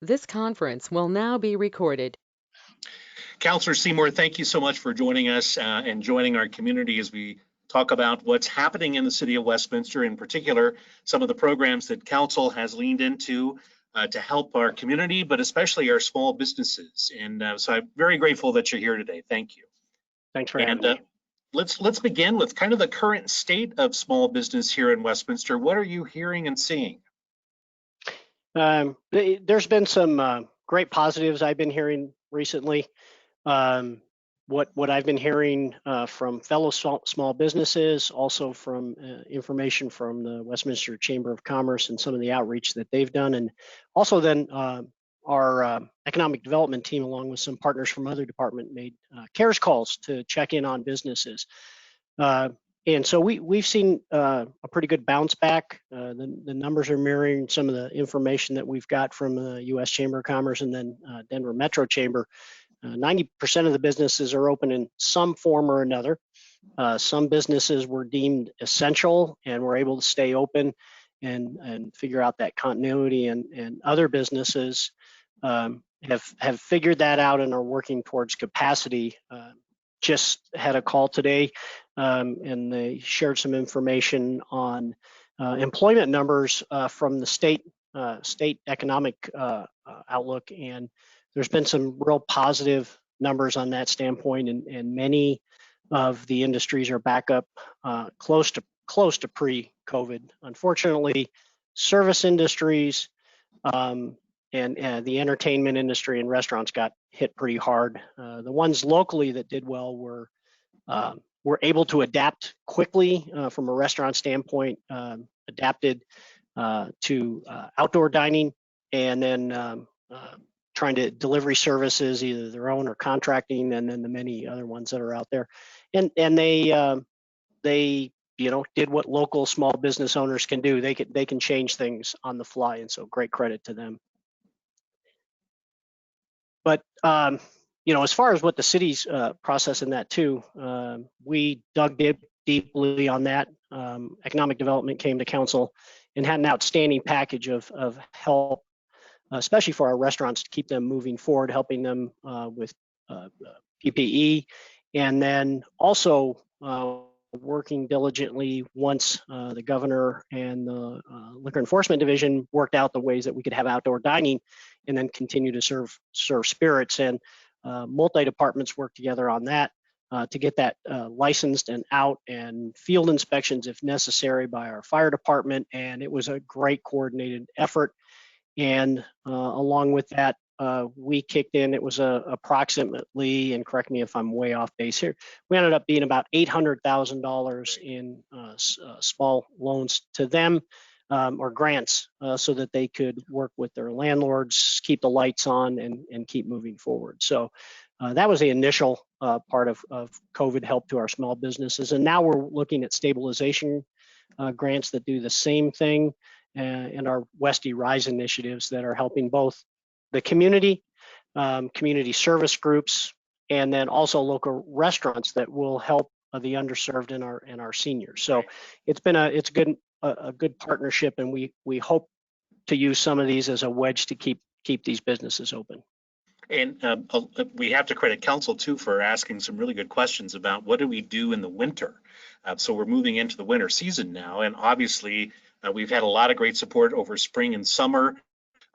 This conference will now be recorded. Councillor Seymour, thank you so much for joining us and joining our community as we talk about what's happening in the city of Westminster, in particular, some of the programs that council has leaned into to help our community, but especially our small businesses. And so I'm very grateful that you're here today. Thank you. Thanks for having me. Let's begin with kind of the current state of small business here in Westminster. What are you hearing and seeing? There's been some great positives I've been hearing recently. What I've been hearing from fellow small businesses, also from information from the Westminster Chamber of Commerce and some of the outreach that they've done, and also then our economic development team, along with some partners from other departments, made CARES calls to check in on businesses. And so we've seen a pretty good bounce back. The numbers are mirroring some of the information that we've got from the U.S. Chamber of Commerce and then Denver Metro Chamber. 90% of the businesses are open in some form or another. Some businesses were deemed essential and were able to stay open and figure out that continuity, and other businesses have figured that out and are working towards capacity. Just had a call today and they shared some information on employment numbers from the state economic outlook, and there's been some real positive numbers on that standpoint, and many of the industries are back up close to pre-COVID. Unfortunately, service industries and the entertainment industry and restaurants got hit pretty hard. The ones locally that did well were able to adapt quickly from a restaurant standpoint, adapted to outdoor dining, and then trying to delivery services, either their own or contracting, and then the many other ones that are out there. And they did what local small business owners can do. They can change things on the fly, and so great credit to them. But as far as what the city's process in that too, we dug deeply on that. Economic development came to council and had an outstanding package of help, especially for our restaurants, to keep them moving forward, helping them with PPE, and then also working diligently once the governor and the liquor enforcement division worked out the ways that we could have outdoor dining and then continue to serve spirits. And multi-departments work together on that to get that licensed and out, and field inspections if necessary by our fire department. And it was a great coordinated effort. And along with that, we kicked in. It was approximately, and correct me if I'm way off base here, we ended up being about $800,000 in small loans to them, or grants, so that they could work with their landlords, keep the lights on, and keep moving forward. So that was the initial part of COVID help to our small businesses. And now we're looking at stabilization grants that do the same thing, and our Westy Rise initiatives that are helping both the community, community service groups, and then also local restaurants that will help the underserved and our seniors. So it's a good partnership, and we hope to use some of these as a wedge to keep these businesses open. And we have to credit council too for asking some really good questions about what do we do in the winter. So we're moving into the winter season now, and obviously we've had a lot of great support over spring and summer.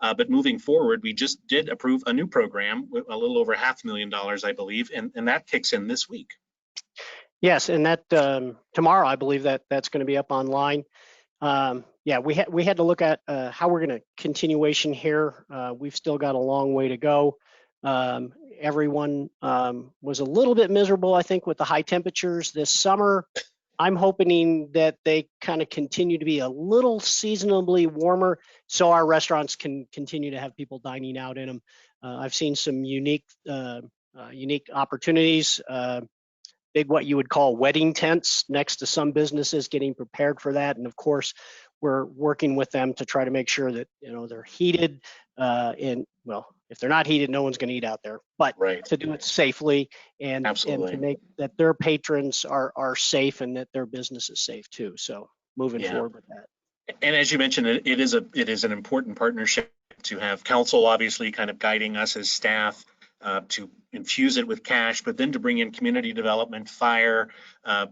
But moving forward, we just did approve a new program with a little over $500,000, I believe, and that kicks in this week. Yes, and that tomorrow, I believe that's going to be up online. Yeah, we had to look at how we're going to continuation here. We've still got a long way to go. Everyone was a little bit miserable, I think, with the high temperatures this summer. I'm hoping that they kind of continue to be a little seasonably warmer, so our restaurants can continue to have people dining out in them. I've seen some unique opportunities, big what you would call wedding tents next to some businesses, getting prepared for that. And of course, we're working with them to try to make sure that they're heated. And well, if they're not heated, no one's going to eat out there. But to do it safely and to make that their patrons are safe and that their business is safe too. So moving forward with that. And as you mentioned, it is an important partnership to have council obviously kind of guiding us as staff, to infuse it with cash, but then to bring in community development, fire,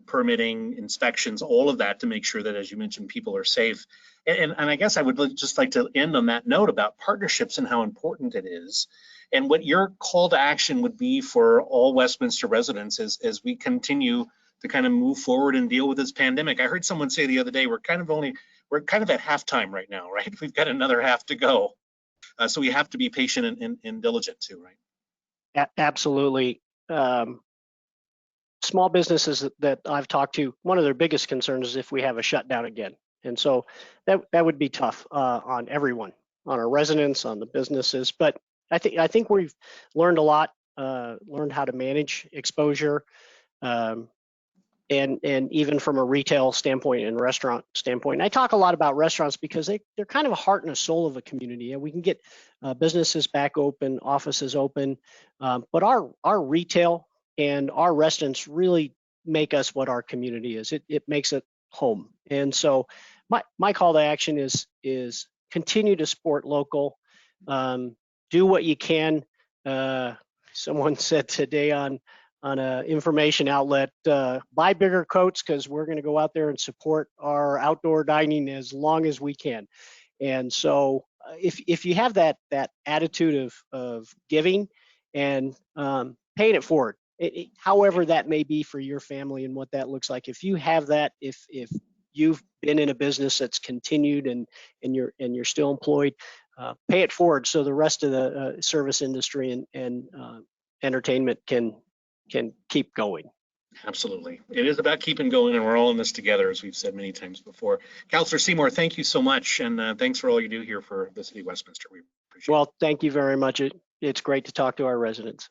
permitting, inspections, all of that to make sure that, as you mentioned, people are safe. And I guess I would just like to end on that note about partnerships and how important it is, and what your call to action would be for all Westminster residents as we continue to kind of move forward and deal with this pandemic. I heard someone say the other day, we're kind of at halftime right now, right? We've got another half to go. So we have to be patient and diligent too, right? Absolutely. Small businesses that I've talked to, one of their biggest concerns is if we have a shutdown again. And so that would be tough on everyone, on our residents, on the businesses. But I think we've learned a lot, learned how to manage exposure, and even from a retail standpoint and restaurant standpoint. And I talk a lot about restaurants because they're kind of a heart and a soul of a community. And we can get businesses back open, offices open, but our retail and our restaurants really make us what our community is. It makes it home. And so my call to action is continue to support local, do what you can. Someone said today on an information outlet, buy bigger coats because we're going to go out there and support our outdoor dining as long as we can. And so if you have that attitude of giving and paying it forward, however that may be for your family and what that looks like, if you have that, if you've been in a business that's continued and you're still employed, pay it forward so the rest of the service industry and entertainment can keep going. Absolutely. It is about keeping going, and we're all in this together, as we've said many times before. Councillor Seymour, thank you so much, and thanks for all you do here for the City of Westminster. We appreciate it. Well, thank you very much. It's great to talk to our residents.